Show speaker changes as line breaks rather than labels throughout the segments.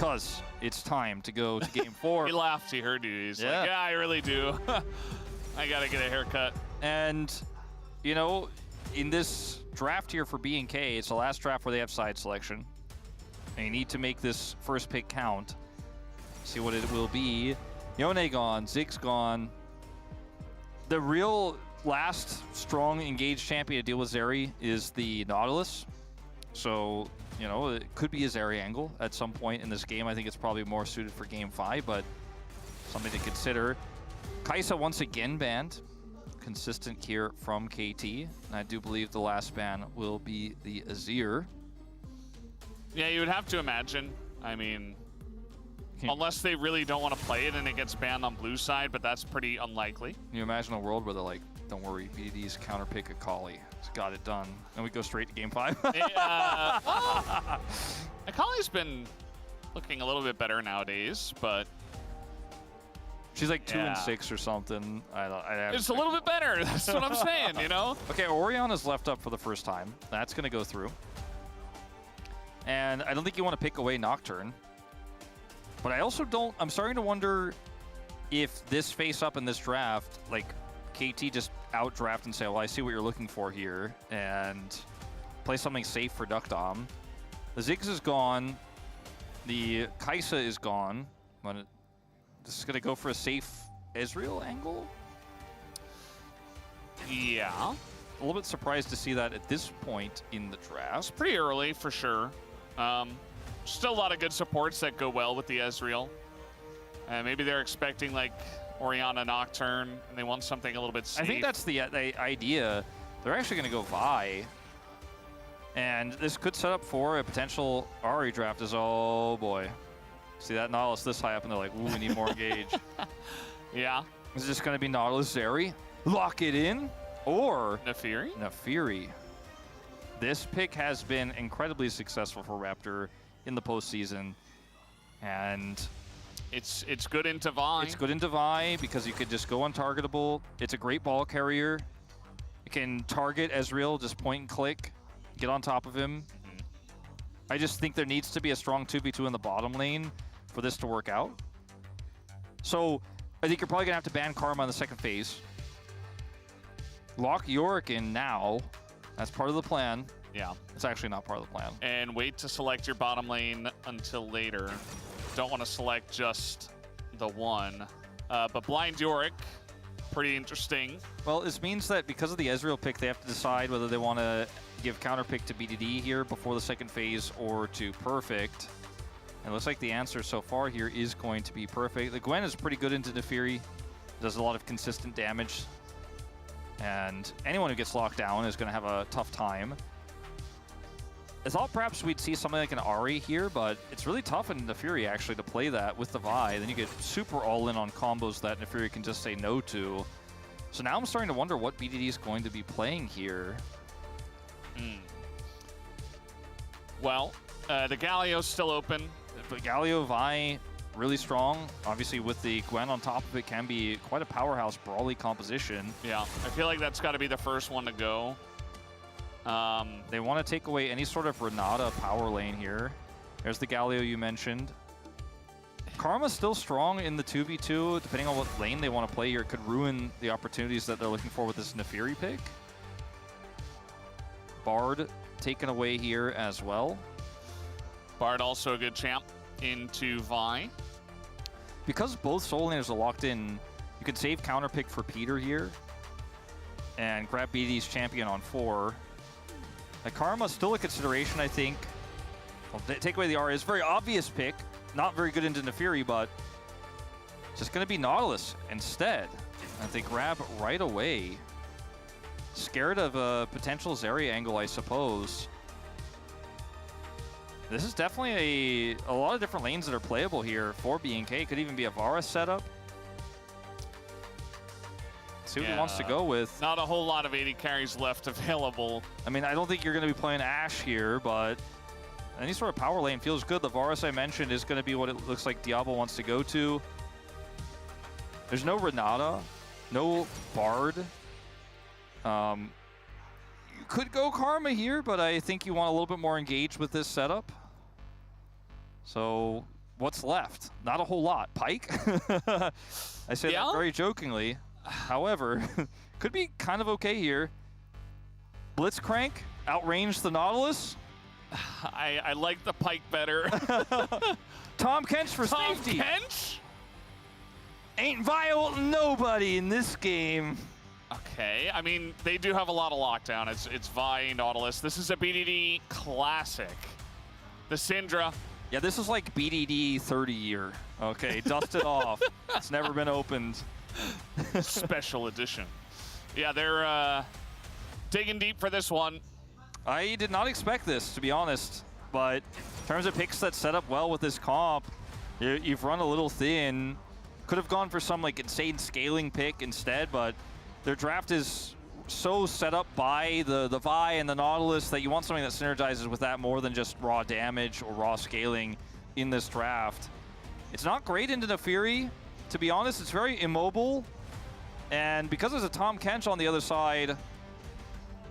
because it's time to go to game 4.
He laughed, he heard you. He's
Yeah.
like, yeah, I really do. I gotta get a haircut.
And, you know, in this draft here for B&K, it's the last draft where they have side selection. And you need to make this first pick count. See what it will be. Yone gone, Ziggs gone. The real last strong engaged champion to deal with Zeri is the Nautilus. So, you know, it could be a Zeri angle at some point in this game. I think it's probably more suited for game 5, but something to consider. Kai'Sa once again banned. Consistent here from KT. And I do believe the last ban will be the Azir.
Yeah, you would have to imagine. I mean, unless they really don't want to play it and it gets banned on blue side, but that's pretty unlikely.
Can you imagine a world where they're like, don't worry, BDD's counterpick Akali. It's got it done. And we go straight to game 5.
Akali's been looking a little bit better nowadays, but
she's like 2 and 6 or something.
It's a little bit better. That's what I'm saying, you know?
Okay, Orianna's left up for the first time. That's going to go through. And I don't think you want to pick away Nocturne. But I also don't... I'm starting to wonder if this face-up in this draft, like, KT just out-draft and say, well, I see what you're looking for here, and play something safe for Duck Dom. The Ziggs is gone. The Kai'Sa is gone. This is going to go for a safe Ezreal angle?
Yeah.
A little bit surprised to see that at this point in the draft.
It's pretty early, for sure. Still a lot of good supports that go well with the Ezreal. Maybe they're expecting, like, Orianna Nocturne, and they want something a little bit safe.
I think that's the idea. They're actually going to go Vi. And this could set up for a potential Ahri draft as, oh boy. See that Nautilus this high up, and they're like, ooh, we need more engage.
Yeah.
Is this going to be Nautilus Zeri? Lock it in? Or
Naafiri?
Naafiri. This pick has been incredibly successful for Raptor in the postseason. And
it's good into Vi.
It's good into Vi because you could just go untargetable. It's a great ball carrier. You can target Ezreal, just point and click, get on top of him. I just think there needs to be a strong 2v2 in the bottom lane for this to work out. So I think you're probably going to have to ban Karma in the second phase. Lock Yorick in now. That's part of the plan.
Yeah.
It's actually not part of the plan.
And wait to select your bottom lane until later. Don't want to select just the one. But blind Yorick, pretty interesting.
Well, this means that because of the Ezreal pick, they have to decide whether they want to give counter pick to BDD here before the second phase or to Perfect. And it looks like the answer so far here is going to be Perfect. The Gwen is pretty good into Naafiri. Does a lot of consistent damage. And anyone who gets locked down is going to have a tough time. I thought perhaps we'd see something like an Ahri here, but it's really tough in Naafiri actually to play that with the Vi. Then you get super all-in on combos that Naafiri can just say no to. So now I'm starting to wonder what BDD is going to be playing here.
Well, the Galio's still open.
But Galio, Vi, really strong. Obviously with the Gwen on top of it can be quite a powerhouse brawly composition.
Yeah, I feel like that's got to be the first one to go.
They want to take away any sort of Renata power lane here. There's the Galio you mentioned. Karma's still strong in the 2v2. Depending on what lane they want to play here, it could ruin the opportunities that they're looking for with this Naafiri pick. Bard taken away here as well.
Bard also a good champ into Vi.
Because both solo laners are locked in, you can save counter pick for Peter here and grab BD's champion on 4. Like, Karma's still a consideration, I think. Well, take away the R is very obvious pick. Not very good into Naafiri, but just going to be Nautilus instead. And they grab right away. Scared of a potential Zeri angle, I suppose. This is definitely a lot of different lanes that are playable here for B&K. Could even be a Varus setup. See what he wants to go with.
Not a whole lot of 80 carries left available.
I mean, I don't think you're going to be playing Ashe here, but any sort of power lane feels good. The Varus I mentioned is going to be what it looks like Diablo wants to go to. There's no Renata, no Bard. You could go Karma here, but I think you want a little bit more engaged with this setup. So what's left? Not a whole lot. Pike? I say that very jokingly. However, could be kind of okay here. Blitzcrank, outrange the Nautilus.
I like the Pike better.
Tom Kench for safety.
Tom Kench?
Ain't violating nobody in this game.
Okay, I mean, they do have a lot of lockdown. It's Vi, Nautilus. This is a BDD classic. The Syndra.
Yeah, this is like BDD 30 year. Okay, dust it off. It's never been opened.
Special edition. Yeah, they're digging deep for this one.
I did not expect this, to be honest. But in terms of picks that set up well with this comp, you've run a little thin. Could have gone for some like insane scaling pick instead, but their draft is so set up by the Vi and the Nautilus that you want something that synergizes with that more than just raw damage or raw scaling in this draft. It's not great into Nefiri, to be honest. It's very immobile, and because there's a Tom Kench on the other side, I'm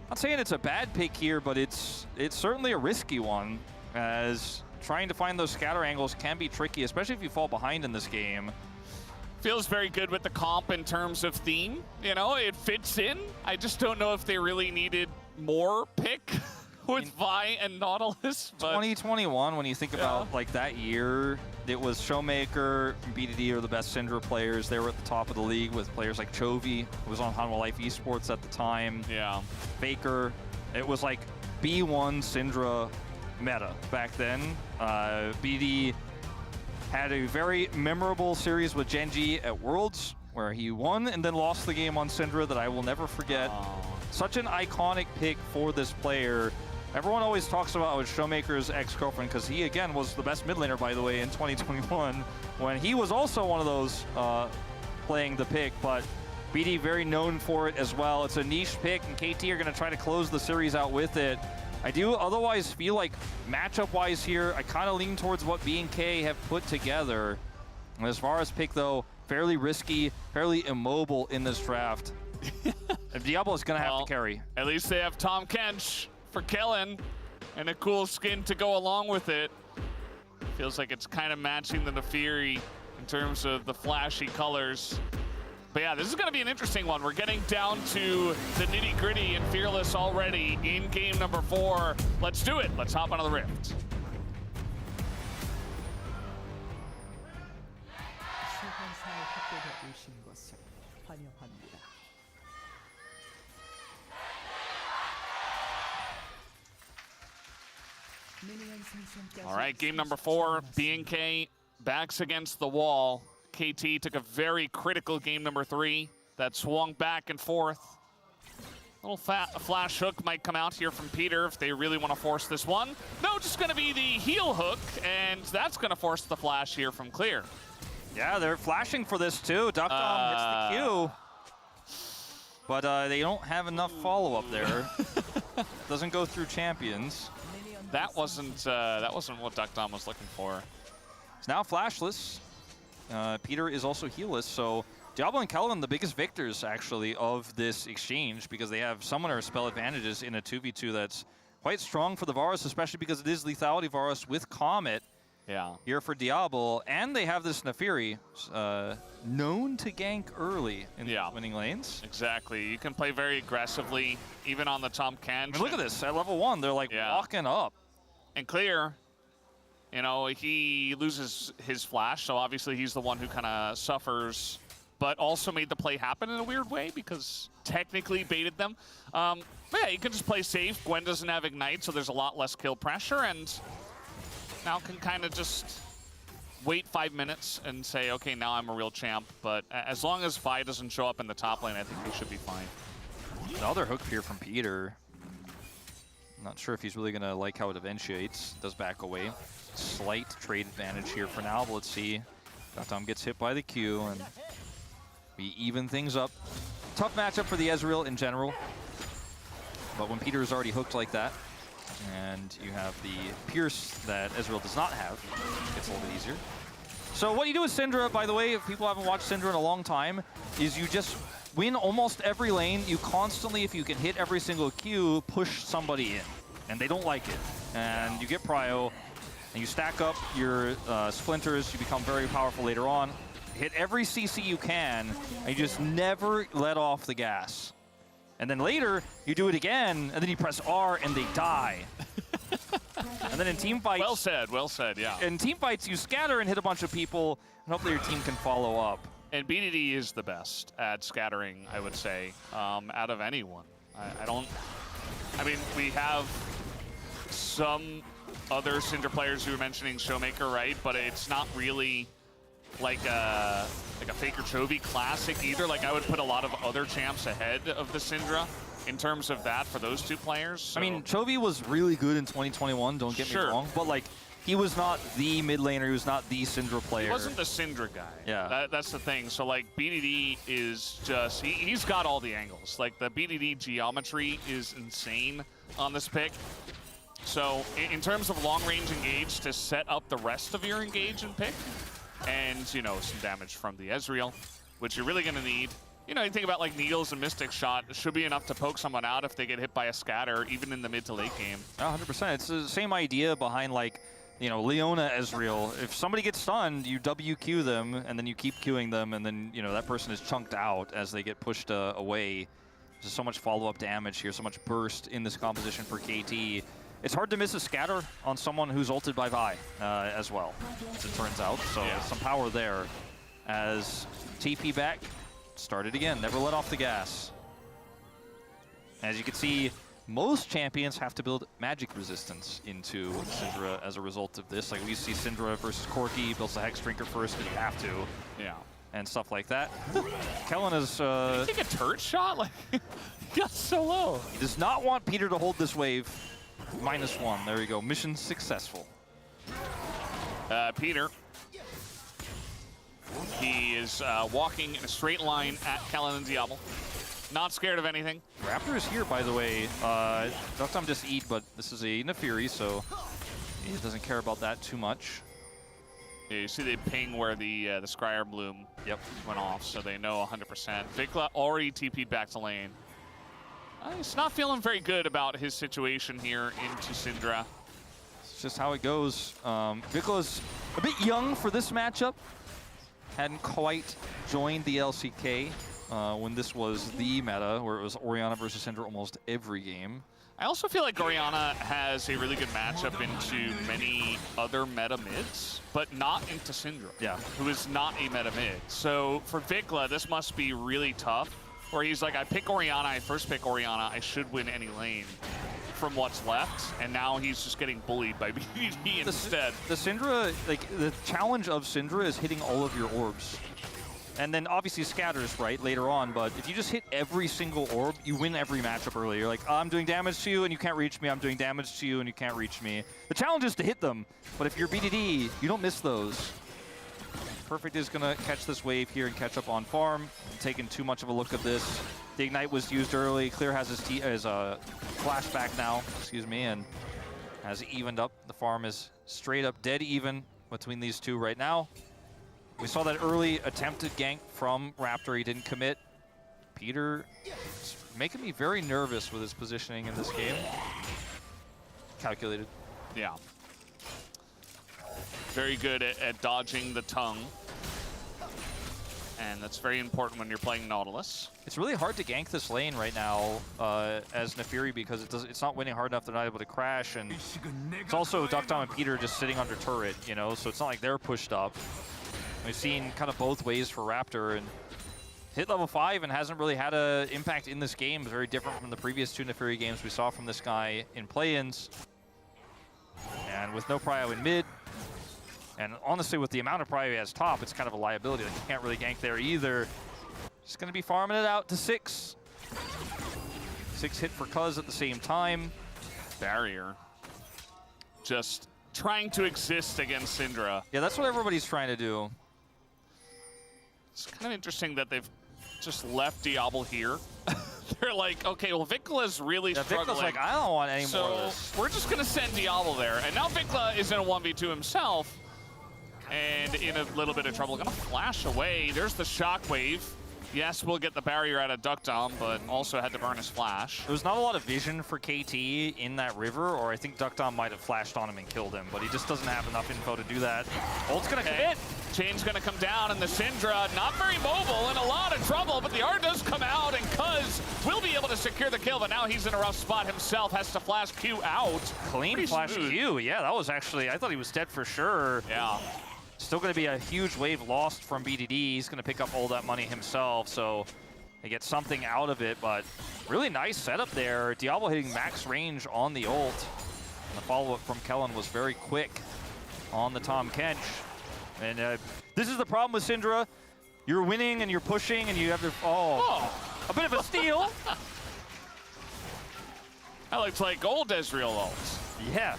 not saying it's a bad pick here, but it's certainly a risky one, as trying to find those scatter angles can be tricky, especially if you fall behind in this game.
Feels very good with the comp in terms of theme. You know, it fits in. I just don't know if they really needed more pick with Vi and Nautilus. But
2021, when you think about like that year, it was Showmaker and BDD are the best Syndra players. They were at the top of the league with players like Chovy, who was on Hanwha Life Esports at the time.
Yeah.
Faker. It was like B1 Syndra meta back then. BD had a very memorable series with Genji at Worlds, where he won and then lost the game on Syndra that I will never forget. Such an iconic pick for this player. Everyone always talks about Showmaker's ex-girlfriend, because he, again, was the best mid laner, by the way, in 2021, when he was also one of those playing the pick, but BD very known for it as well. It's a niche pick, and KT are going to try to close the series out with it. I do otherwise feel like matchup-wise here, I kind of lean towards what B&K have put together. And as far as pick, though, fairly risky, fairly immobile in this draft. If Diablo is going to have to carry.
At least they have Tom Kench for killing and a cool skin to go along with it. Feels like it's kind of matching the Nefiri in terms of the flashy colors. But yeah, this is going to be an interesting one. We're getting down to the nitty-gritty and Fearless already in game number 4. Let's do it. Let's hop onto the Rift. All right, game number 4, B&K backs against the wall. KT took a very critical game number 3 that swung back and forth. A little flash hook might come out here from Peter if they really want to force this one. No, just going to be the heel hook, and that's going to force the flash here from Clear.
Yeah, they're flashing for this too. Duckdom hits the Q, but they don't have enough follow-up there. Doesn't go through champions.
That wasn't what Duckdom was looking for.
It's now flashless. Peter is also heelless, so Diablo and Kelvin, the biggest victors, actually, of this exchange, because they have summoner spell advantages in a 2v2 that's quite strong for the Varus, especially because it is lethality Varus with Comet here for Diablo, and they have this Nefiri, known to gank early in the winning lanes.
Exactly. You can play very aggressively, even on the Tom Kench.
I mean, look at this. At level 1, they're like walking up.
And Clear, you know, he loses his flash, so obviously he's the one who kind of suffers, but also made the play happen in a weird way because technically baited them. But yeah, you can just play safe. Gwen doesn't have Ignite, so there's a lot less kill pressure, and now can kind of just wait 5 minutes and say, okay, now I'm a real champ. But as long as Vi doesn't show up in the top lane, I think we should be fine.
Another hook here from Peter. Not sure if he's really going to like how it eventuates. Does back away. Slight trade advantage here for now, but let's see. Duckdom gets hit by the Q, and we even things up. Tough matchup for the Ezreal in general, but when Peter is already hooked like that, and you have the Pierce that Ezreal does not have, it gets a little bit easier. So what you do with Syndra, by the way, if people haven't watched Syndra in a long time, is you just win almost every lane. You constantly, if you can hit every single Q, push somebody in, and they don't like it. And you get prio. and you stack up your splinters, you become very powerful later on. Hit every CC you can, and you just never let off the gas. And then later, you do it again, and then you press R, and they die. And then in team fights...
Well said, yeah.
In team fights, you scatter and hit a bunch of people, and hopefully your team can follow up.
And BDD is the best at scattering, I would say, out of anyone. I mean, we have some other Syndra players who were mentioning Showmaker, right? But it's not really like a Faker Chovy classic either. Like, I would put a lot of other champs ahead of the Syndra in terms of that for those two players. So.
I mean, Chovy was really good in 2021, don't get me wrong, but like, he was not the mid laner, he was not the Syndra player.
He wasn't the Syndra guy.
Yeah.
That's the thing. So like, BDD is just, he's got all the angles. Like, the BDD geometry is insane on this pick. So in terms of long-range engage to set up the rest of your engage and pick, and, you know, some damage from the Ezreal, which you're really going to need. You know, you think about like Needles and Mystic Shot, it should be enough to poke someone out if they get hit by a scatter, even in the mid to late game.
100%. It's the same idea behind like, you know, Leona Ezreal. If somebody gets stunned, you WQ them, and then you keep queuing them, and then, you know, that person is chunked out as they get pushed away. There's so much follow-up damage here, so much burst in this composition for KT. It's hard to miss a scatter on someone who's ulted by Vi as well, as it turns out. So some power there as TP back. Started again, never let off the gas. As you can see, most champions have to build magic resistance into Syndra as a result of this. Like, we see Syndra versus Corki, builds the Hex Drinker first because you have to.
Yeah. And
stuff like that. Kellen is...
Did he take a turret shot? Like, he got so low.
He does not want Peter to hold this wave. -1, there we go. Mission successful.
Peter. He is walking in a straight line at Kellen and Diablo. Not scared of anything.
Raptor is here, by the way. Ductom just eat, but this is a Nefiri, so he doesn't care about that too much.
Yeah, you see the ping where the Scryer Bloom went off, so they know 100%. Vikla already TP'd back to lane. He's not feeling very good about his situation here into Syndra.
It's just how it goes. Vikla's a bit young for this matchup. Hadn't quite joined the LCK when this was the meta, where it was Orianna versus Syndra almost every game.
I also feel like Orianna has a really good matchup into many other meta mids, but not into Syndra, who is not a meta mid. So for Vikla, this must be really tough, where he's like, I pick Orianna, I first pick Orianna, I should win any lane from what's left, and now he's just getting bullied by BDD instead.
The Syndra, like, the challenge of Syndra is hitting all of your orbs. And then obviously scatters, right, later on, but if you just hit every single orb, you win every matchup early. You're like, oh, I'm doing damage to you and you can't reach me, I'm doing damage to you and you can't reach me. The challenge is to hit them, but if you're BDD, you don't miss those. Perfect is gonna catch this wave here and catch up on farm. I'm taking too much of a look at this. The Ignite was used early. Clear has his flashback now, and has evened up. The farm is straight up dead even between these two right now. We saw that early attempted gank from Raptor. He didn't commit. Peter is making me very nervous with his positioning in this game. Calculated.
Yeah. Very good at dodging the tongue. And that's very important when you're playing Nautilus.
It's really hard to gank this lane right now as Nefiri because it's not winning hard enough. They're not able to crash, and it's also Ductom and Peter just sitting under turret, you know, so it's not like they're pushed up. We've seen kind of both ways for Raptor, and hit level 5 and hasn't really had an impact in this game. Very different from the previous 2 Nefiri games we saw from this guy in play-ins. And with no prio in mid, and honestly, with the amount of prio he has top, it's kind of a liability. Like, you can't really gank there either. Just going to be farming it out to 6. 6 hit for Cuz at the same time.
Barrier. Just trying to exist against Syndra.
Yeah, that's what everybody's trying to do.
It's kind of interesting that they've just left Diablo here. They're like, okay, well, Vikla's really struggling.
Vikla's like, I don't want any more of this.
So we're just going to send Diablo there. And now Vikla is in a 1v2 himself. And in a little bit of trouble. Gonna flash away. There's the shockwave. Yes, we'll get the barrier out of Duck Dom, but also had to burn his flash.
There was not a lot of vision for KT in that river, or I think Duck Dom might have flashed on him and killed him, but he just doesn't have enough info to do that. Ult's gonna commit.
Chain's gonna come down, and the Syndra not very mobile, in a lot of trouble, but the R does come out, and Cuz will be able to secure the kill, but now he's in a rough spot himself, has to flash Q out.
Clean
Pretty
flash
smooth.
Q, yeah, that was actually, I thought he was dead for sure.
Yeah.
Still gonna be a huge wave lost from BDD. He's gonna pick up all that money himself, so they get something out of it, but really nice setup there. Diablo hitting max range on the ult. And the follow-up from Kellen was very quick on the Tom Kench. And this is the problem with Syndra. You're winning and you're pushing and you have to, a bit of a steal.
That looks like gold Ezreal ults.
Yeah.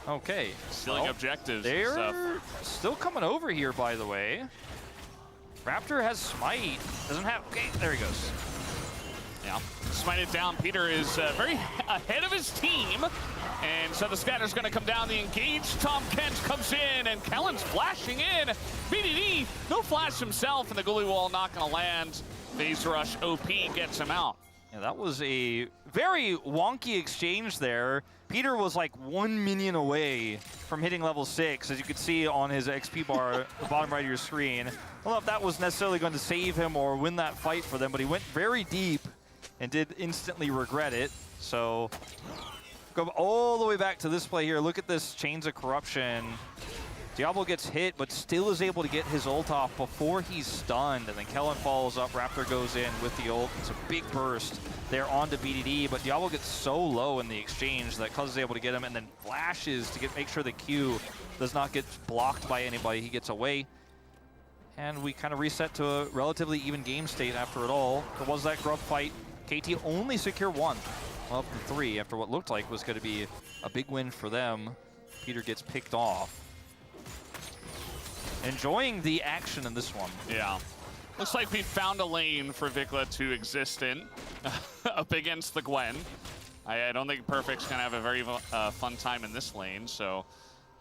Okay.
Stealing objectives and
They're
stuff.
still coming over here, by the way. Raptor has Smite. Doesn't have, okay, there he goes.
Yeah, smite it down. Peter is very ahead of his team. And so the scatter's gonna come down. The engaged Tom Kent comes in, and Kellen's flashing in. BDD, no flash himself, and the goalie wall not gonna land. Phase rush OP gets him out.
Yeah, that was a very wonky exchange there. Peter was like 1 minion away from hitting level 6, as you could see on his XP bar at the bottom right of your screen. I don't know if that was necessarily going to save him or win that fight for them, but he went very deep and did instantly regret it. So go all the way back to this play here. Look at this Chains of Corruption. Diablo gets hit, but still is able to get his ult off before he's stunned. And then Kellen follows up, Raptor goes in with the ult. It's a big burst there onto BDD, but Diablo gets so low in the exchange that Cuz is able to get him and then flashes to make sure the Q does not get blocked by anybody. He gets away. And we kind of reset to a relatively even game state after it all. There was that grub fight. KT only secure 1 of the 3 after what looked like was going to be a big win for them. Peter gets picked off. Enjoying the action in this one.
Yeah. Looks like we found a lane for Vikla to exist in up against the Gwen. I don't think Perfect's going to have a very fun time in this lane, so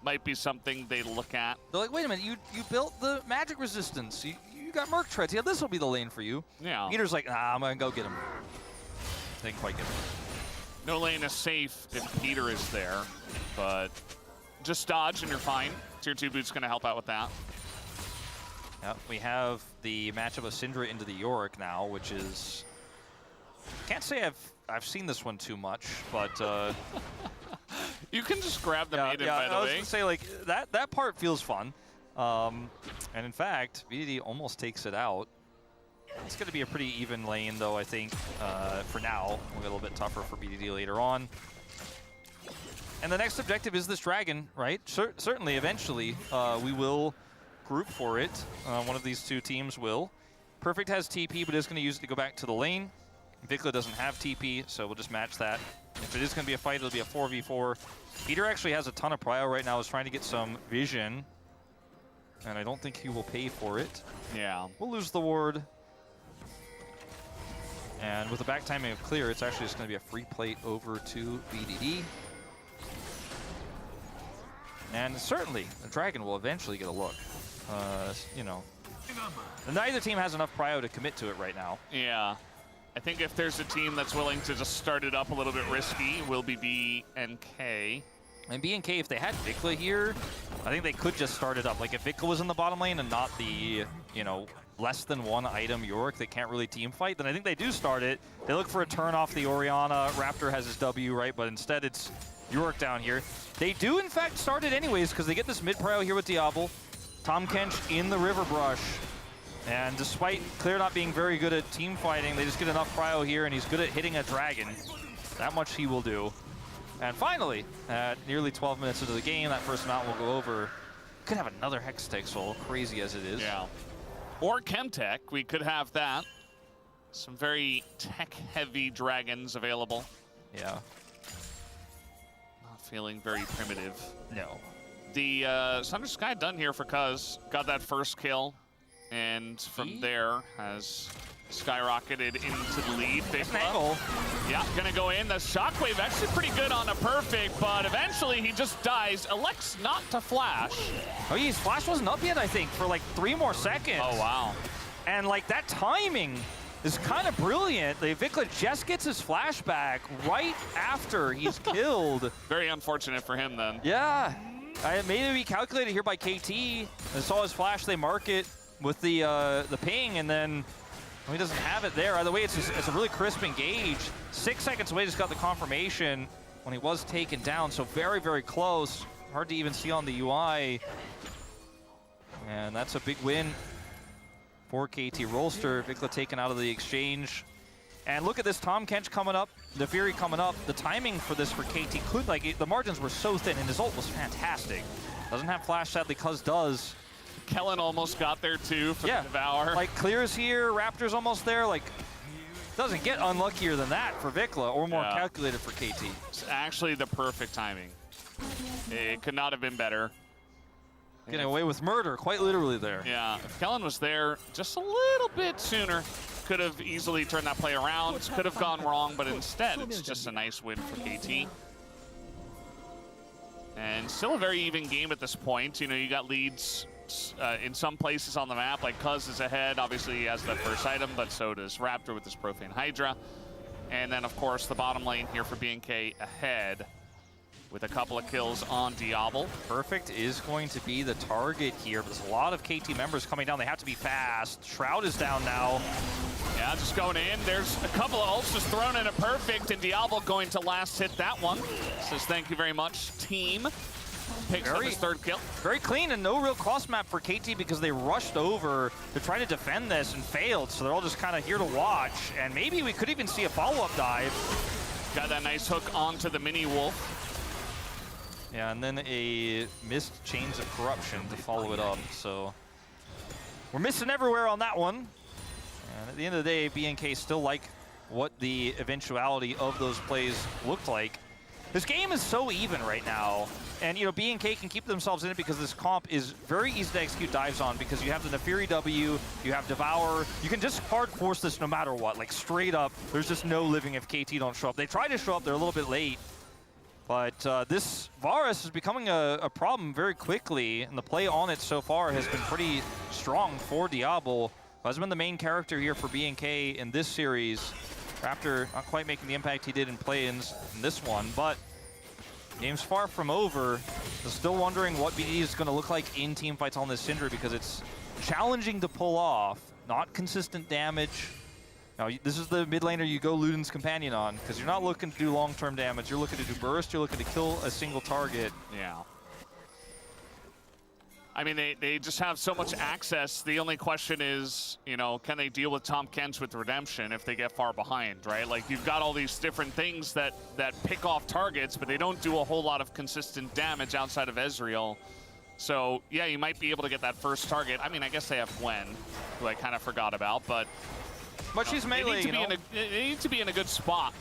might be something they look at.
They're like, wait a minute, you built the magic resistance. You got Merc Treads. Yeah, this will be the lane for you.
Yeah.
Peter's like, nah, I'm going to go get him. Didn't quite get him.
No lane is safe if Peter is there, but just dodge and you're fine. Tier 2 boot's going to help out with that.
Yep, we have the matchup of Syndra into the Yorick now, which is... Can't say I've seen this one too much, but...
You can just grab the maiden, by the way.
I was going to say, like, that part feels fun. And in fact, VDD almost takes it out. It's going to be a pretty even lane, though, I think, for now. We'll get a little bit tougher for BDD later on. And the next objective is this dragon, right? Certainly, eventually, we will group for it. One of these two teams will. Perfect has TP, but is going to use it to go back to the lane. Vikla doesn't have TP, so we'll just match that. If it is going to be a fight, it'll be a 4v4. Peter actually has a ton of prio right now. Is trying to get some vision. And I don't think he will pay for it.
Yeah.
We'll lose the ward. And with the back timing of clear, it's actually just going to be a free plate over to BDD. And certainly, the dragon will eventually get a look. You know, neither team has enough prio to commit to it right now.
Yeah. I think if there's a team that's willing to just start it up a little bit risky, will be BNK.
And BNK, if they had Vikla here, I think they could just start it up. Like if Vikla was in the bottom lane and not the, you know, less than 1 item Yorick that can't really team fight, then I think they do start it. They look for a turn off the Orianna. Raptor has his W, right? But instead it's Yorick down here. They do, in fact, start it anyways because they get this mid-prio here with Diablo. Tom Kench in the river brush. And despite Clear not being very good at team fighting, they just get enough prio here, and he's good at hitting a dragon. That much he will do. And finally, at nearly 12 minutes into the game, that first mount will go over. Could have another Hextech Soul, crazy as it is.
Yeah. Or Chemtech, we could have that. Some very tech-heavy dragons available.
Yeah.
Not feeling very primitive.
No.
The Thunder Sky done here for Cuz. Got that first kill. And from there has skyrocketed into the lead. Vikla. Yeah, gonna go in. The shockwave actually pretty good on a Perfect, but eventually he just dies. Elects not to flash.
Oh, his flash wasn't up yet, I think, for like 3 more seconds.
Oh, wow.
And like that timing is kind of brilliant. The Vikla just gets his flashback right after he's killed.
Very unfortunate for him then.
Yeah, maybe he calculated here by KT. They saw his flash, they mark it with the ping, and then he doesn't have it there. Either way, it's a really crisp engage. 6 seconds away, just got the confirmation when he was taken down. So very, very close. Hard to even see on the UI. And that's a big win for KT Rolster. Vikla taken out of the exchange. And look at this, Tom Kench coming up, the Fury coming up. The timing for this for KT could, like, the margins were so thin, and his ult was fantastic. Doesn't have flash, sadly, Cuz does.
Kellen almost got there too for the Devour.
Like, clears here, Raptor's almost there. Like, doesn't get unluckier than that for Vikla, or more calculated for KT.
It's actually the perfect timing. It could not have been better.
Getting away with murder, quite literally there.
Yeah, if Kellen was there just a little bit sooner, could have easily turned that play around, could have gone wrong, but instead it's just a nice win for KT. And still a very even game at this point. You know, you got leads in some places on the map, like Cuz is ahead. Obviously he has that first item, but so does Raptor with his Profane Hydra. And then of course the bottom lane here for BNK ahead with a couple of kills on Diablo.
Perfect is going to be the target here. There's a lot of KT members coming down. They have to be fast. Shroud is down now.
Yeah, just going in. There's a couple of ults just thrown in a Perfect, and Diablo going to last hit that one. Says thank you very much, team. Picks up his third kill.
Very clean and no real cross map for KT because they rushed over to try to defend this and failed. So they're all just kind of here to watch. And maybe we could even see a follow-up dive.
Got that nice hook onto the mini wolf.
Yeah, and then a missed Chains of Corruption to follow it up. So we're missing everywhere on that one. And at the end of the day, BNK still like what the eventuality of those plays looked like. This game is so even right now. And, you know, BNK can keep themselves in it because this comp is very easy to execute dives on because you have the Nefiri W, you have Devour. You can just hard force this no matter what. Like, straight up, there's just no living if KT don't show up. They try to show up, they're a little bit late. But this Varus is becoming a problem very quickly, and the play on it so far has been pretty strong for Diablo. Has been the main character here for BNK in this series. Raptor not quite making the impact he did in play-ins in this one, but game's far from over. Still wondering what BD is going to look like in team fights on this Syndra because it's challenging to pull off, not consistent damage. Now, this is the mid laner you go Luden's Companion on, because you're not looking to do long-term damage. You're looking to do burst, you're looking to kill a single target.
Yeah. I mean, they just have so much access. The only question is, you know, can they deal with Tom Kench with Redemption if they get far behind, right? Like, you've got all these different things that pick off targets, but they don't do a whole lot of consistent damage outside of Ezreal. So, yeah, you might be able to get that first target. I mean, I guess they have Gwen, who I kind of forgot about, but
she's melee,
they need to be in a good spot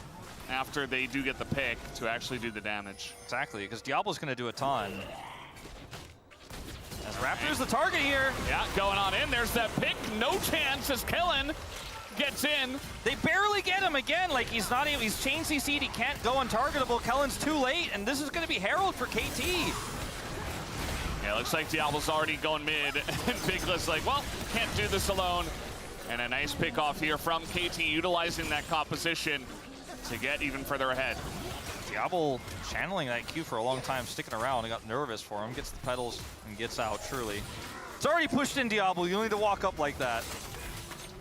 after they do get the pick to actually do the damage.
Exactly, because Diablo's going to do a ton. As Raptor's the target here.
Yeah, going on in. There's that pick. No chance as Kellen gets in.
They barely get him again. Like, he's not even, he's chain CC'd. He can't go untargetable. Kellen's too late, and this is going to be Herald for KT.
Yeah, looks like Diablo's already going mid. And Bigla's like, well, can't do this alone. And a nice pick off here from KT, utilizing that composition to get even further ahead.
Diablo channeling that Q for a long time, sticking around. He got nervous for him, gets the pedals and gets out, truly. It's already pushed in, Diablo. You don't need to walk up like that.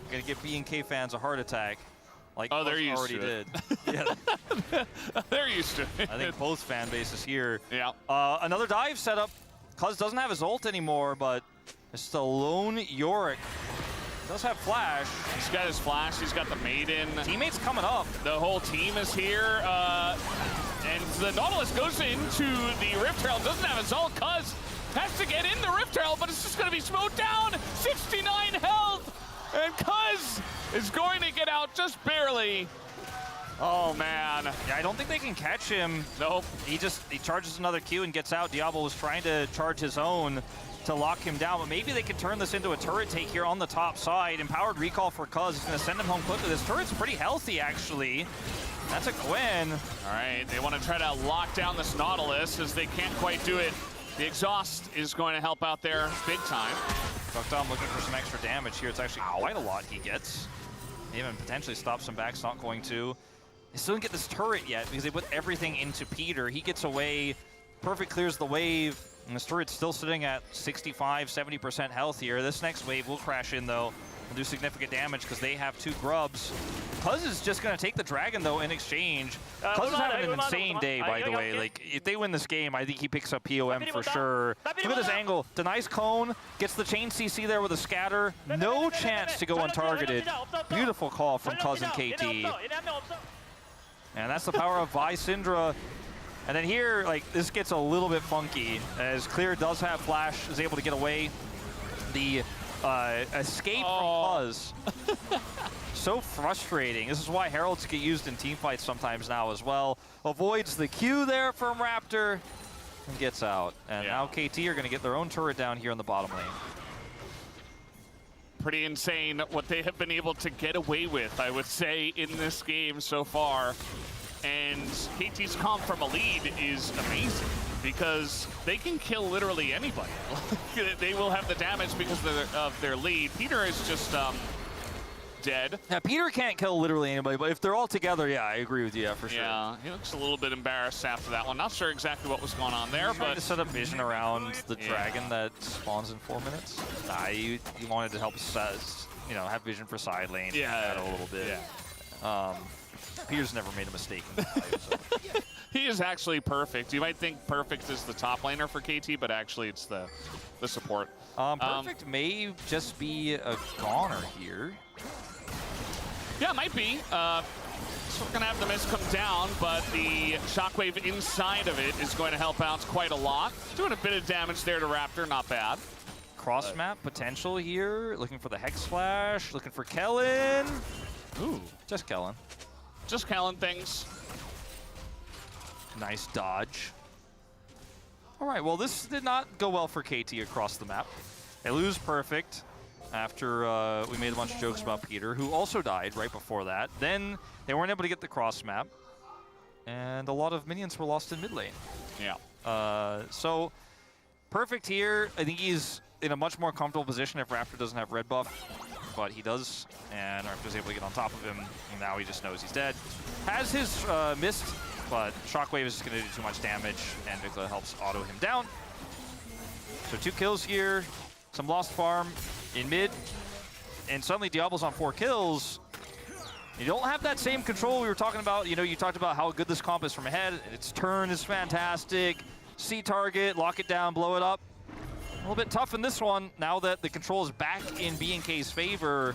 You're gonna give BNK fans a heart attack. Like
they're used
already
to it.
did. Yeah.
They're used to it.
I think both fan bases here.
Yeah.
Another dive setup. Cuz doesn't have his ult anymore, but it's the lone Yorick. Does have flash.
He's got his flash. He's got the Maiden.
Teammates coming up.
The whole team is here. And the Nautilus goes into the Rift Herald. Doesn't have his ult. Cuz has to get in the Rift Herald, but it's just going to be smoked down. 69 health. And Cuz is going to get out just barely. Oh, man.
Yeah, I don't think they can catch him.
Nope.
He charges another Q and gets out. Diablo was trying to charge his own to lock him down, but maybe they could turn this into a turret take here on the top side. Empowered recall for Cuz. He's going to send him home quickly. This turret's pretty healthy, actually. That's a Gwen.
All right, they want to try to lock down this Nautilus as they can't quite do it The exhaust is going to help out there big time.
Duckdom looking for some extra damage here. It's actually quite a lot he gets. Even potentially stop some backs, not going to. They still didn't get this turret yet because they put everything into Peter. He gets away, Perfect clears the wave, and this turret's still sitting at 65, 70% health here. This next wave will crash in though, and do significant damage because they have 2 grubs. Cuz is just gonna take the dragon though in exchange. Cuz is having an insane day, by the way. Like, if they win this game, I think he picks up POM for sure. Look at this angle. Denies cone, gets the chain CC there with a scatter. No chance to go untargeted. Beautiful call from Cuz and KT. And that's the power of Vi Syndra. And then here, like, this gets a little bit funky as Clear does have flash, is able to get away. The escape from Cuz. So frustrating. This is why Heralds get used in teamfights sometimes now as well. Avoids the Q there from Raptor and gets out. And now KT are going to get their own turret down here in the bottom lane.
Pretty insane what they have been able to get away with, I would say, in this game so far. And KT's come from a lead is amazing because they can kill literally anybody. They will have the damage because of their lead. Peter is just dead.
Yeah, Peter can't kill literally anybody, but if they're all together, yeah, I agree with you, yeah, for sure.
Yeah, he looks a little bit embarrassed after that one. Not sure exactly what was going on there, but
to set up vision around the dragon that spawns in 4 minutes. You wanted to help us, you know, have vision for side lane.
Yeah,
a little bit.
Yeah.
Peter's never made a mistake in his life, so.
He is actually perfect. You might think Perfect is the top laner for KT, but actually it's the support.
Perfect may just be a goner here.
Yeah, it might be. So we're going to have the mist come down, but the shockwave inside of it is going to help out quite a lot. Doing a bit of damage there to Raptor, not bad.
Cross map potential here. Looking for the Hex Flash. Looking for Kellen.
Ooh.
Just Kellen.
Just Kellen things.
Nice dodge. All right, well, this did not go well for KT across the map. They lose Perfect after we made a bunch of jokes about Peter, who also died right before that. Then they weren't able to get the cross map, and a lot of minions were lost in mid lane.
Yeah.
So Perfect here, I think he's in a much more comfortable position if Raptor doesn't have red buff, but he does, and Raptor's able to get on top of him, and now he just knows he's dead. Has his mist, but Shockwave is just going to do too much damage, and Vikla helps auto him down. So 2 kills here, some lost farm in mid, and suddenly Diablo's on 4 kills. You don't have that same control we were talking about. You know, you talked about how good this comp is from ahead. Its turn is fantastic. See target, lock it down, blow it up. A little bit tough in this one now that the control is back in B&K's favor.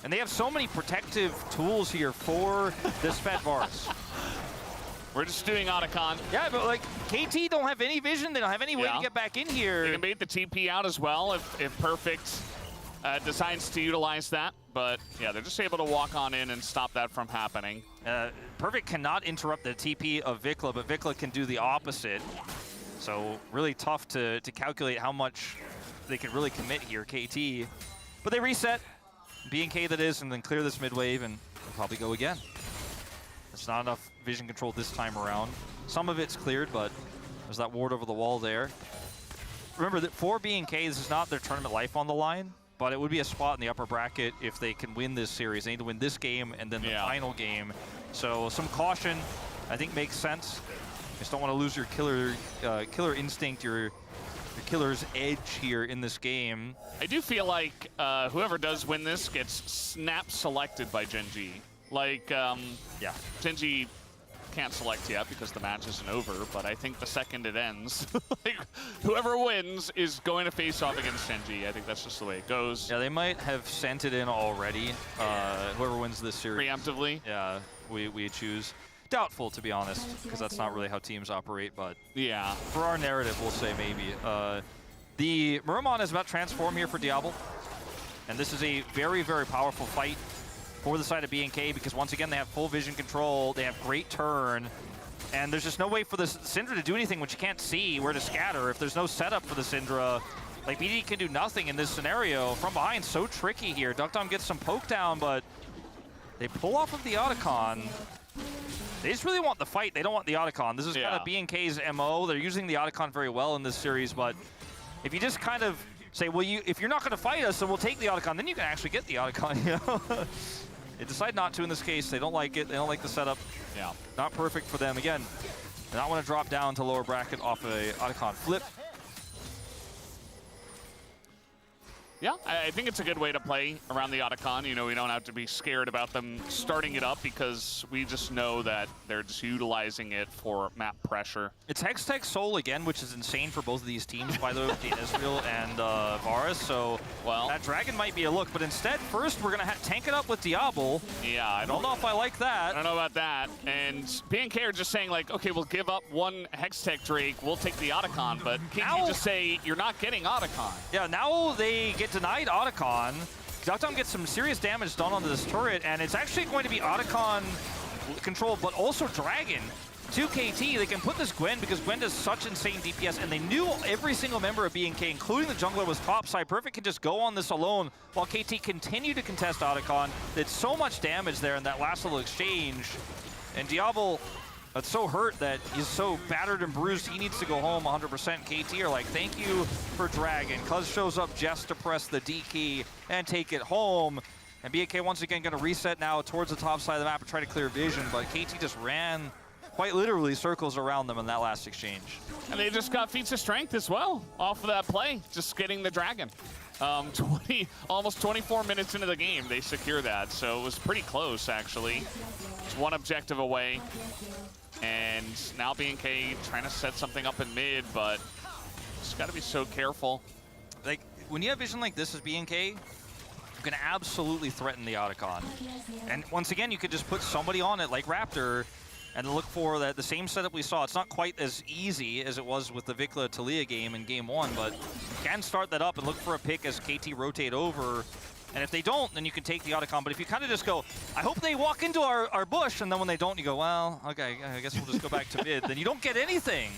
And they have so many protective tools here for this Fed Vars.
We're just doing Otacon.
Yeah, but like KT don't have any vision. They don't have any way to get back in here.
They can bait the TP out as well if Perfect decides to utilize that. But yeah, they're just able to walk on in and stop that from happening.
Perfect cannot interrupt the TP of Vikla, but Vikla can do the opposite. So really tough to calculate how much they could really commit here, KT. But they reset, B&K that is, and then clear this mid wave and probably go again. There's not enough vision control this time around. Some of it's cleared, but there's that ward over the wall there. Remember that for B&K, this is not their tournament life on the line, but it would be a spot in the upper bracket if they can win this series. They need to win this game and then the final game. So some caution, I think, makes sense. You just don't want to lose your killer instinct, your killer's edge here in this game.
I do feel like whoever does win this gets snap selected by Gen G. Like,
yeah,
Gen G can't select yet because the match isn't over, but I think the second it ends, like, whoever wins is going to face off against Gen G. I think that's just the way it goes.
Yeah, they might have sent it in already. Whoever wins this series.
Preemptively?
Yeah, we choose. Doubtful, to be honest, because that's not really how teams operate, but
yeah,
for our narrative, we'll say maybe. The Muramon is about to transform here for Diablo, and this is a very, very powerful fight for the side of B&K because once again, they have full vision control, they have great turn, and there's just no way for the Syndra to do anything when you can't see where to scatter. If there's no setup for the Syndra, like BD can do nothing in this scenario. From behind, so tricky here. Duckdom gets some poke down, but they pull off of the Otacon. They just really want the fight. They don't want the Otacon. This is kind of BNK's MO. They're using the Otacon very well in this series, but if you just kind of say, well, if you're not going to fight us, then we'll take the Otacon, then you can actually get the Otacon, you know? They decide not to in this case. They don't like it. They don't like the setup.
Yeah.
Not perfect for them. Again, they don't want to drop down to lower bracket off a Otacon flip.
Yeah, I think it's a good way to play around the Otacon. You know, we don't have to be scared about them starting it up because we just know that they're just utilizing it for map pressure.
It's Hextech Soul again, which is insane for both of these teams, by the way, with Ezreal and Varus. So that Dragon might be a look, but instead, first we're going to tank it up with Diablo.
Yeah, I don't
know if I like that.
I don't know about that. And BNK are just saying, like, okay, we'll give up one Hextech Drake, we'll take the Otacon, but can't you just say you're not getting Otacon?
Yeah, now they get denied Otacon. Duckdom gets some serious damage done onto this turret, and it's actually going to be Otacon control, but also Dragon. To KT, they can put this Gwen because Gwen does such insane DPS, and they knew every single member of BNK, including the jungler, was topside. Perfect can just go on this alone while KT continue to contest Otacon. Did so much damage there in that last little exchange. And Diablo, that's so hurt that he's so battered and bruised, he needs to go home 100%. KT are like, thank you for Dragon. Cuz shows up just to press the D key and take it home. And BNK once again going to reset now towards the top side of the map and try to clear vision, but KT just ran quite literally circles around them in that last exchange.
And they just got feats of strength as well off of that play, just getting the Dragon. Almost 24 minutes into the game, they secure that, so it was pretty close, actually. It's one objective away. And now BNK trying to set something up in mid, but just got to be so careful.
Like, when you have vision like this as BNK, you can absolutely threaten the Otacon. And once again, you could just put somebody on it like Raptor and look for the same setup we saw. It's not quite as easy as it was with the Vikla Talia game in game 1, but you can start that up and look for a pick as KT rotate over. And if they don't, then you can take the Otacon. But if you kind of just go, I hope they walk into our bush, and then when they don't, you go, well, okay, I guess we'll just go back to mid. Then you don't get anything.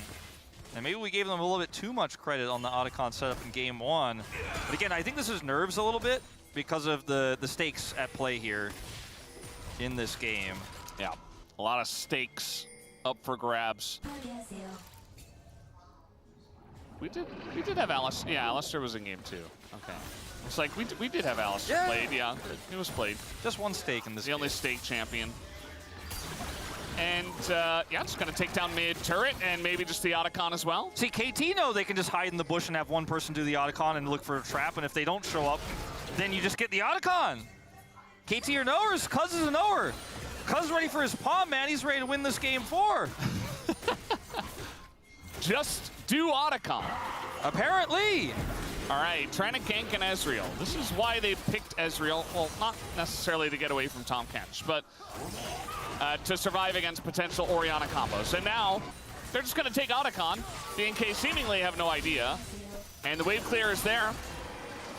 And maybe we gave them a little bit too much credit on the Otacon setup in game 1. But again, I think this is nerves a little bit because of the stakes at play here in this game.
Yeah, a lot of stakes up for grabs. We did have Alistair. Yeah, Alistair was in game 2. Okay. It's like we did have Alistair played, yeah. It was played.
Just one stake in this game.
The only stake champion. And yeah, just gonna take down mid turret and maybe just the Otacon as well.
See, KT know they can just hide in the bush and have one person do the Otacon and look for a trap, and if they don't show up, then you just get the Otacon. KT are knowers, Cuz is a knower. Cuz ready for his palm, man. He's ready to win this game 4.
Just do Otacon.
Apparently.
All right, trying to gank an Ezreal. This is why they picked Ezreal. Well, not necessarily to get away from Tahm Kench, but to survive against potential Orianna combos. And now, they're just going to take Otacon. BNK seemingly have no idea. And the wave clear is there.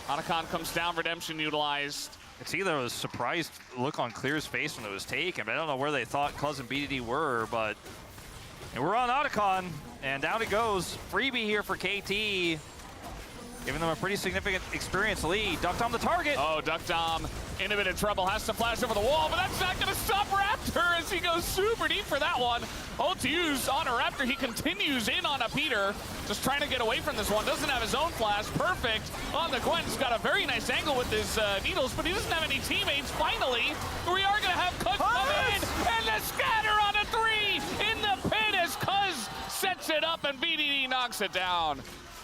Otacon comes down, Redemption utilized.
It's either a surprised look on Clear's face when it was taken, but I don't know where they thought Cuz and BDD were, but we're on Otacon, and down it goes. Freebie here for KT. Giving them a pretty significant experience lead. Duckdom the target.
Oh, Duckdom in a bit of trouble. Has to flash over the wall, but that's not going to stop Raptor as he goes super deep for that one. Ult to use on a Raptor. He continues in on a Peter. Just trying to get away from this one. Doesn't have his own flash. Perfect on the Gwen. He's got a very nice angle with his needles, but he doesn't have any teammates. Finally, we are going to have Cuz come in. And the scatter on a 3 in the pit as Cuz sets it up and BDD knocks it down.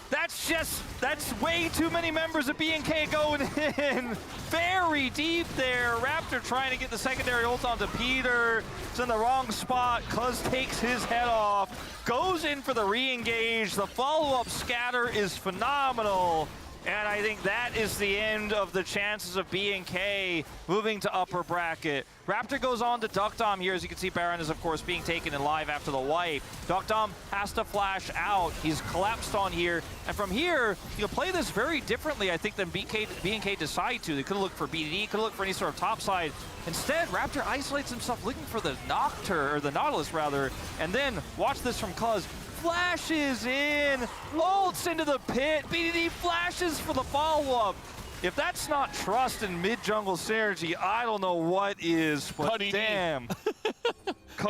That's way too many members of BNK going in. Very deep there. Raptor trying to get the secondary ult onto Peter. It's in the wrong spot. Cuz takes his head off. Goes in for the re-engage. The follow-up scatter is phenomenal. And I think that is the end of the chances of BNK moving to upper bracket. Raptor goes on to Duckdom here. As you can see, Baron is, of course, being taken in live after the wipe. Duckdom has to flash out. He's collapsed on here. And from here, you can play this very differently, I think, than BNK decide to. They could have looked for BDD, could have looked for any sort of topside. Instead, Raptor isolates himself looking for the Nocturne, or the Nautilus, rather. And then, watch this from Cuz. Flashes in, ults into the pit, BDD flashes for the follow-up. If that's not trust and mid-jungle synergy, I don't know what is, but damn.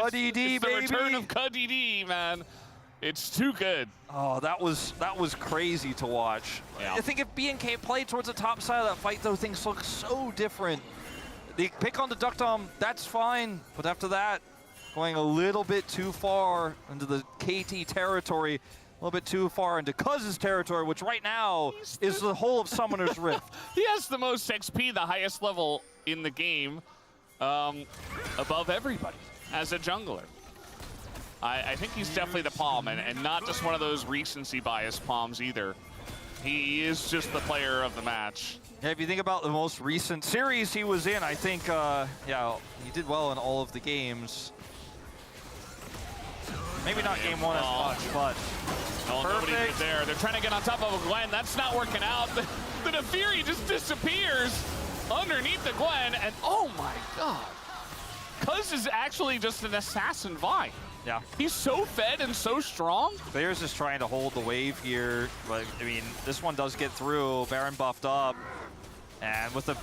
Cuddy D,
it's
baby.
the return of Cuddy D, man. It's too good.
Oh, that was crazy to watch.
Yeah.
I think if BNK played towards the top side of that fight, though, things look so different. The pick on the Duck Dom, that's fine. But after that, going a little bit too far into the KT territory, a little bit too far into Cuz's territory, which right now is the whole of Summoner's Rift.
He has the most XP, the highest level in the game, above everybody as a jungler. I think he's definitely the palm, and not just one of those recency bias palms either. He is just the player of the match.
Yeah, if you think about the most recent series he was in, I think, yeah, he did well in all of the games. Maybe not game one as much, but
nobody was there. They're trying to get on top of a Gwen. That's not working out. The Nefiri just disappears underneath the Gwen, and oh my god. Cuz is actually just an assassin Vine.
yeah.
He's so fed and so strong.
Bears is trying to hold the wave here, but I mean, this one does get through. Baron buffed up, and with the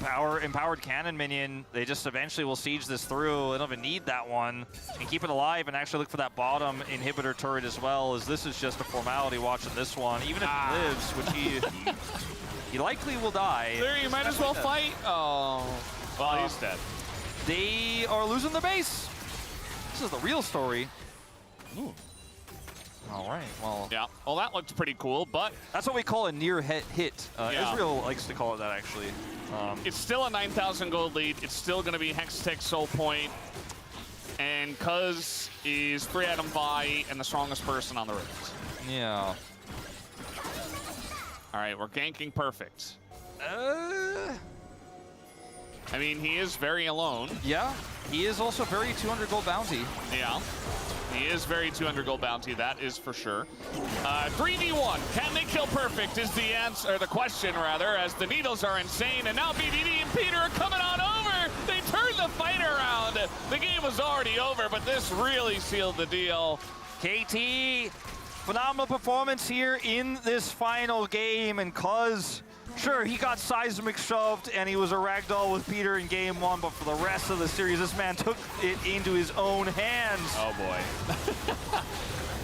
empowered cannon minion, they just eventually will siege this through. They don't even need that one, and keep it alive, and actually look for that bottom inhibitor turret as well, as this is just a formality watching this one. Even if he lives, which he likely will die.
There, you might as well fight. Oh, well, he's dead.
They are losing their base. This is the real story.
Ooh.
All right, well.
Yeah, well, that looked pretty cool, but
That's what we call a near hit.
Yeah.
Israel likes to call it that, actually.
it's still a 9,000 gold lead. It's still going to be Hextech Soul Point, and Cuz is 3 Adam Vi and the strongest person on the Rift.
Yeah.
All right, we're ganking perfect. I mean, he is very alone.
Yeah, he is also very 200 gold bounty.
Yeah, he is very 200 gold bounty, that is for sure. 3v1, can they kill perfect is the answer, or the question rather, as the needles are insane, and now BDD and Peter are coming on over. They turned the fight around. The game was already over, but this really sealed the deal.
KT, phenomenal performance here in this final game, and Cuz, sure, he got seismic shoved and he was a ragdoll with Peter in game one, but for the rest of the series, this man took it into his own hands.
Oh boy.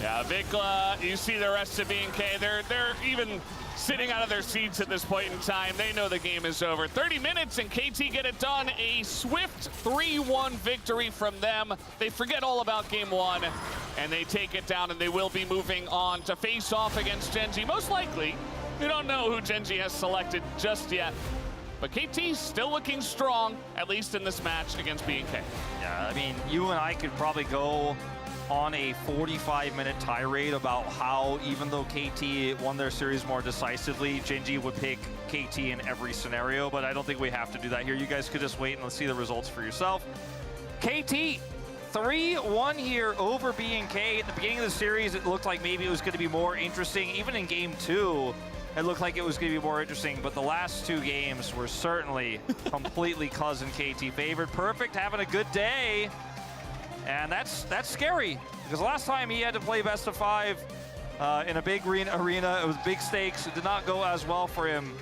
Yeah, Vikla, you see the rest of BNK, they're even sitting out of their seats at this point in time. They know the game is over. 30 minutes and KT get it done. A swift 3-1 victory from them. They forget all about game one and they take it down, and they will be moving on to face off against Genji. Most likely, we don't know who Genji has selected just yet, but KT's still looking strong, at least in this match against BNK.
Yeah, I mean, you and I could probably go on a 45-minute tirade about how, even though KT won their series more decisively, Genji would pick KT in every scenario, but I don't think we have to do that here. You guys could just wait and let's see the results for yourself. KT, 3-1 here over BNK. At the beginning of the series, it looked like maybe it was going to be more interesting. Even in game two, it looked like it was going to be more interesting, but the last two games were certainly completely Cuz and KT favored. Perfect having a good day. And that's scary, because last time he had to play best of 5 in a big arena. It was big stakes. It did not go as well for him.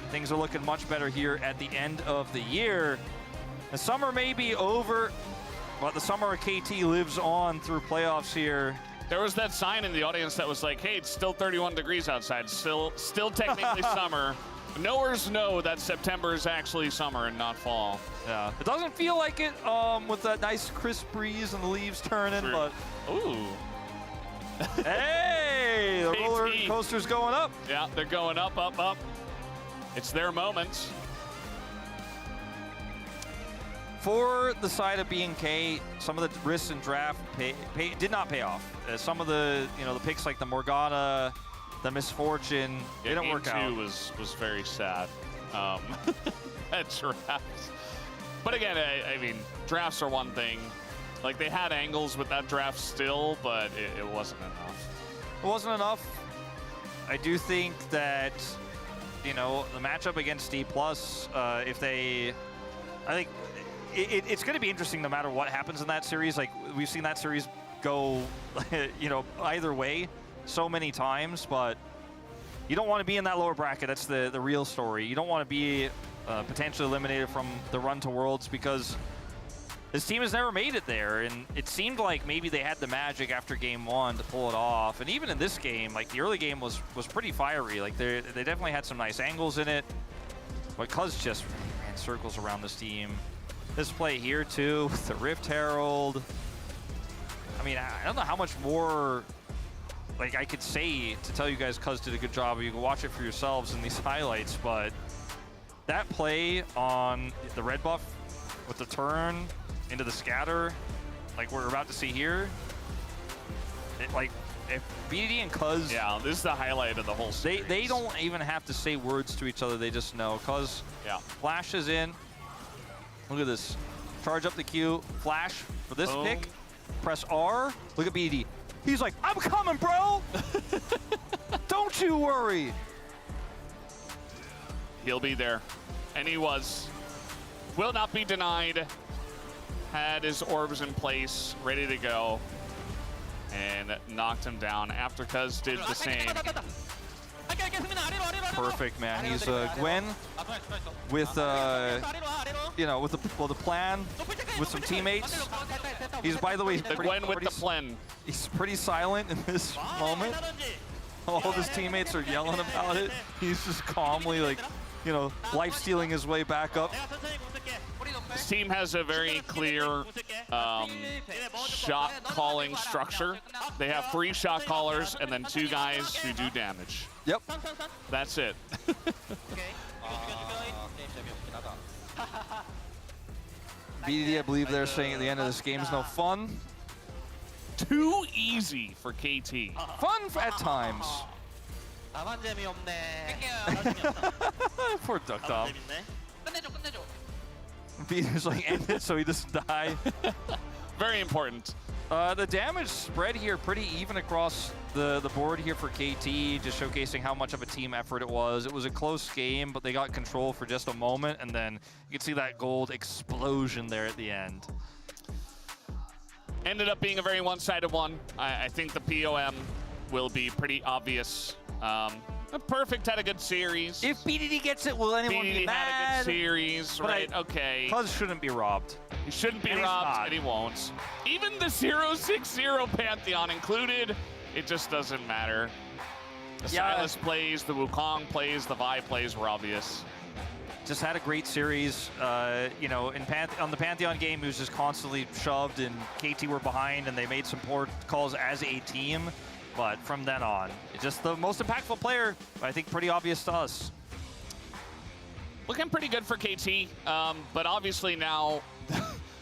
Things are looking much better here at the end of the year. The summer may be over, but the summer of KT lives on through playoffs here.
There was that sign in the audience that was like, hey, it's still 31 degrees outside. Still technically summer. Knowers know that September is actually summer and not fall.
Yeah, it doesn't feel like it with that nice crisp breeze and the leaves turning, but...
Ooh.
Hey, the roller coaster's going up.
Yeah, they're going up, up, up. It's their moment.
For the side of BNK, some of the risks in draft did not pay off. Some of the, the picks like the Morgana, the Misfortune, didn't work out.
Game two was very sad. At drafts. But again, I mean, drafts are one thing. Like, they had angles with that draft still, but it wasn't enough.
It wasn't enough. I do think that, the matchup against D+, if they... I think it's going to be interesting no matter what happens in that series. Like, we've seen that series go, either way so many times, but you don't want to be in that lower bracket. That's the real story. You don't want to be potentially eliminated from the run to Worlds, because This team has never made it there, and it seemed like maybe they had the magic after game 1 to pull it off. And even in this game, like the early game was pretty fiery. Like they definitely had some nice angles in it. But Cuz just ran circles around this team. This play here too, with the Rift Herald. I mean, I don't know how much more like I could say to tell you guys Cuz did a good job. You can watch it for yourselves in these highlights, but that play on the red buff with the turn into the scatter, like we're about to see here, like if BDD and Cuz,
yeah, this is the highlight of the whole series.
They don't even have to say words to each other. They just know. Cuz flashes in. Look at this. Charge up the Q. Flash for this pick. Press R. Look at BDD. He's like, I'm coming, bro. Don't you worry.
He'll be there, and he was. Will not be denied. Had his orbs in place, ready to go, and knocked him down after Cuz did the same.
Perfect, man. He's Gwen with you know, with the plan, with some teammates. He's, by the way,
Gwen with the plan.
He's pretty silent in this moment. All of his teammates are yelling about it. He's just calmly, like, you know, life stealing his way back up.
This team has a very clear shot calling structure. They have 3 shot callers and then 2 guys who do damage.
Yep.
That's it.
BDD, I believe they're saying at the end of this game is no fun.
Too easy for KT.
Fun at times. Poor Duck Dom. BDD's like, end it so he doesn't die.
Very important.
The damage spread here pretty even across the board here for KT, just showcasing how much of a team effort it was. It was a close game, but they got control for just a moment, and then you can see that gold explosion there at the end.
Ended up being a very one-sided one. I think the POM will be pretty obvious. Perfect had a good series.
If BDD gets it, will anyone be mad?
Had a good series, but right? Okay.
Cuz shouldn't be robbed.
He shouldn't be robbed, and he won't. Even the 0-6-0 Pantheon included, it just doesn't matter. The Silas plays, the Wukong plays, the Vi plays were obvious.
Just had a great series. You know, on the Pantheon game, he was just constantly shoved, and KT were behind, and they made some poor calls as a team. But from then on, just the most impactful player, I think pretty obvious to us.
Looking pretty good for KT, but obviously now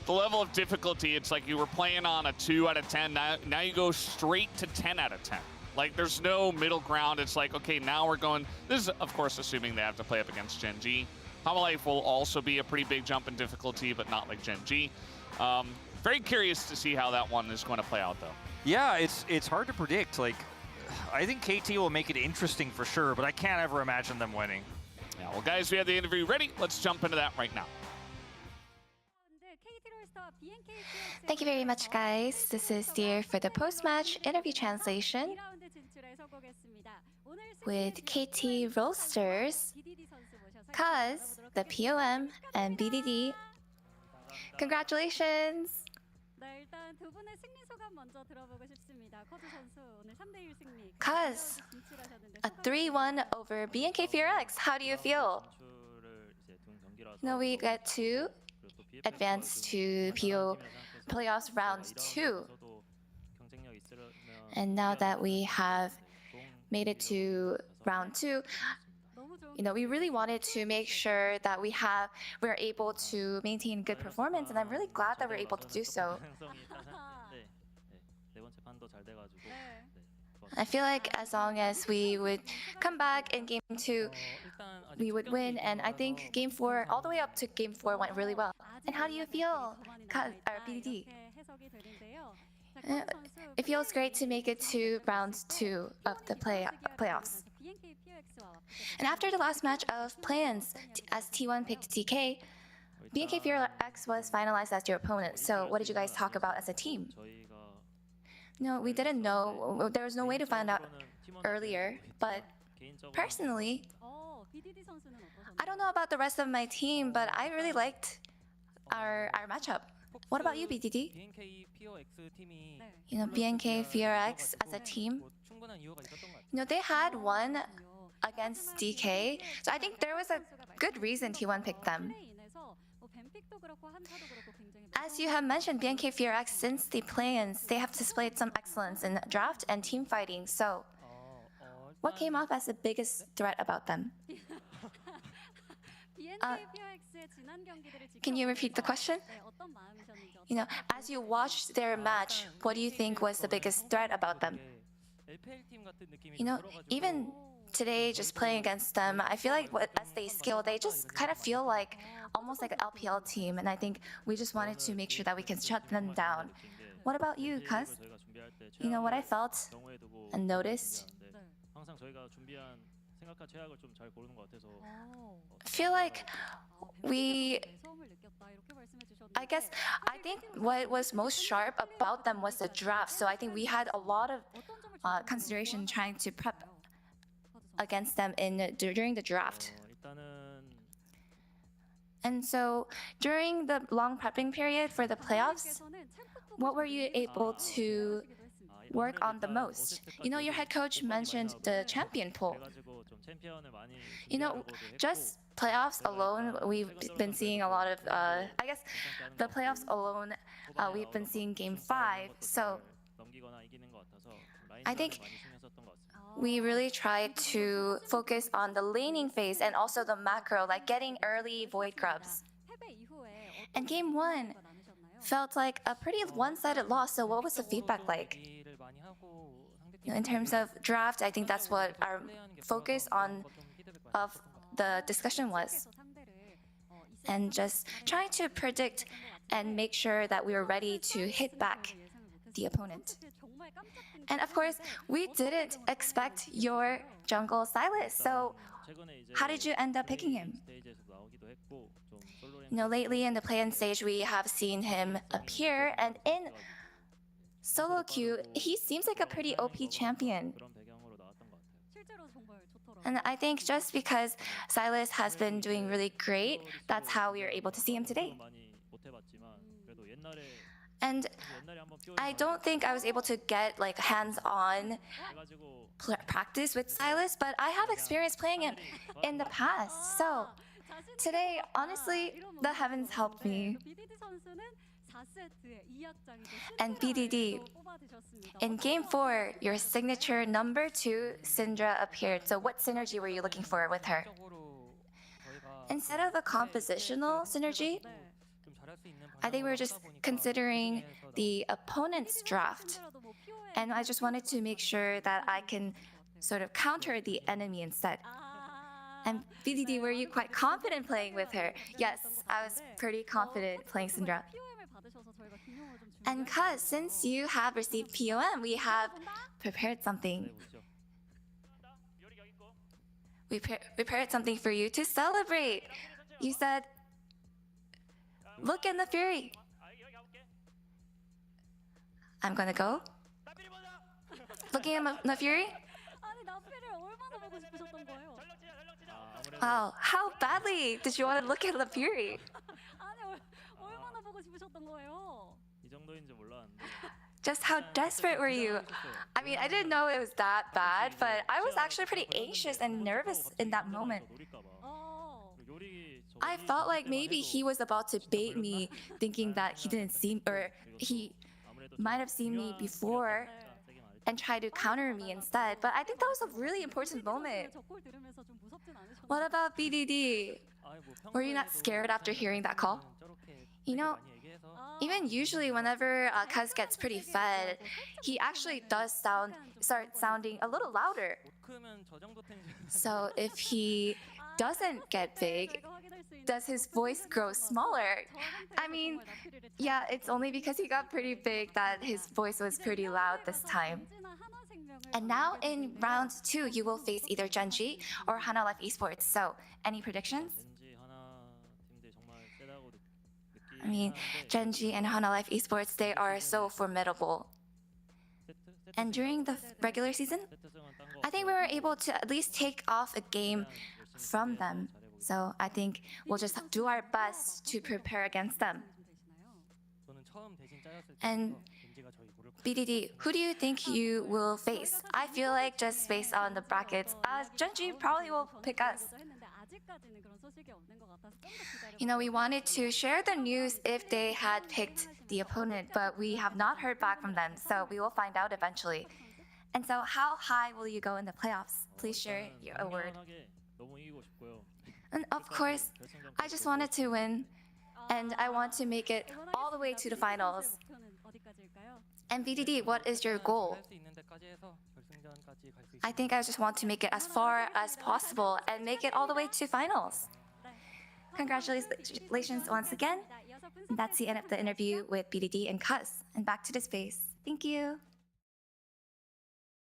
the level of difficulty, it's like you were playing on a 2 out of 10, now you go straight to 10 out of 10. Like there's no middle ground. It's like, okay, now we're going, this is of course assuming they have to play up against Gen G. Half-Life will also be a pretty big jump in difficulty, but not like Gen G. Very curious to see how that one is going to play out though.
Yeah, it's hard to predict. Like, I think KT will make it interesting for sure, but I can't ever imagine them winning.
Yeah, well, guys, we have the interview ready. Let's jump into that right now.
Thank you very much, guys. This is Dear for the post-match interview translation with KT Roasters, Cuz, the POM, and BDD. Congratulations! Cuz, a 3-1 over BNK4X. How do you feel? You know, we get to advance to PO playoffs round 2. And now that we have made it to round 2, you know, we really wanted to make sure that we're able to maintain good performance, and I'm really glad that we're able to do so. I feel like as long as we would come back in game 2, we would win, and I think game 4, all the way up to game 4, went really well. And how do you feel, BDD? It feels great to make it to round 2 of the playoffs. And after the last match of play-ins, as T1 picked DK, BNK4X was finalized as your opponent. So what did you guys talk about as a team? No, we didn't know. There was no way to find out earlier. But personally, I don't know about the rest of my team, but I really liked our matchup. What about you, BDD?
BNK POX 팀이
You know, BNK VRX as a team,
충분한 이유가 있었던 것 같아요.
you know, they had one against DK, so I think there was a good reason T1 picked them. As you have mentioned, BNK VRX, since the play-ins, they have displayed some excellence in draft and team fighting, so what came off as the biggest threat about them? Can you repeat the question? You know, as you watched their match, what do you think was the biggest threat about them?
LPL 팀 같은 느낌이
You know,
들어가지고
even today, just playing against them, I feel like as they scale, they just kind of feel like almost like an LPL team, and I think we just wanted to make sure that we can shut them down. What about you, Cuz?
저희가 준비할 때
You know what I felt
경우에 두고
and noticed?
항상 저희가 준비한 생각한 최악을 좀 잘 고르는 것 같아서
I feel like I think what was most sharp about them was the draft. So I think we had a lot of consideration trying to prep against them during the draft.
일단은
And so during the long prepping period for the playoffs, what were you able to work on the most? You know, your head coach mentioned the champion pool.
그래가지고 좀 챔피언을 많이
You know,
준비하려고도 했고
just playoffs alone, we've been seeing a lot of, I guess, the playoffs alone, we've been seeing game 5. So
넘기거나 이기는 것 같아서
I think
많이 신경 썼던 것 같습니다.
we really tried to focus on the laning phase and also the macro, like getting early void grubs. And game 1 felt like a pretty one-sided loss. So what was the feedback like?
준비를 많이 하고 상대팀
You know, in terms of draft, I think that's what our focus on of the discussion was. And just trying to predict and make sure that we were ready to hit back the opponent. And of course, we didn't expect your jungle Silas. So
최근에 이제
how did you end up picking him?
스테이지에서 나오기도 했고 좀 솔로
You know, lately in the play-in stage, we have seen him appear, and in solo queue, he seems like a pretty OP champion.
그런 배경으로 나왔던 것 같아요.
And I think just because Silas has been doing really great, that's how we were able to see him today.
많이 못 해봤지만 그래도 옛날에
And
한번
I don't think I was able to get like hands-on
해가지고
practice with Silas, but I have experience playing him in the past. So today, honestly, the heavens helped me. And BDD, in game 4, your signature number 2, Syndra, appeared. So what synergy were you looking for with her? Instead of a compositional synergy, I think we were just considering the opponent's draft. And I just wanted to make sure that I can sort of counter the enemy instead. And BDD, were you quite confident playing with her? Yes, I was pretty confident playing Syndra. And Cuz, since you have received POM, we have prepared something. We prepared something for you to celebrate. You said, look in the Fury. I'm gonna go. Looking in the Fury? Wow, how badly did you want to look at the Fury?
이 정도인지 몰랐는데
Just how desperate were you? I mean, I didn't know it was that bad, but I was actually pretty anxious and nervous in that moment.
노릴까봐 요리
I felt like maybe he was about to bait me, thinking that he didn't see, or he might have seen me before and try to counter me instead. But I think that was a really important moment. What about BDD? Were you not scared after hearing that call? You know, even usually whenever Kaz gets pretty fed, he actually does start sounding a little louder. So if he doesn't get big, does his voice grow smaller? I mean, yeah, it's only because he got pretty big that his voice was pretty loud this time. And now in round 2, you will face either Genji or Hana Life Esports. So, any predictions? I mean, Genji and Hana Life Esports, they are so formidable. And during the regular season, I think we were able to at least take off a game from them. So I think we'll just do our best to prepare against them. And BDD, who do you think you will face? I feel like just based on the brackets, Genji probably will pick us. You know, we wanted to share the news if they had picked the opponent, but we have not heard back from them, so we will find out eventually. And so how high will you go in the playoffs? Please share a word. And of course, I just wanted to win, and I want to make it all the way to the finals. And VDD, what is your goal? I think I just want to make it as far as possible and make it all the way to finals. Congratulations once again. And that's the end of the interview with BDD and Cuz. And back to the space. Thank you.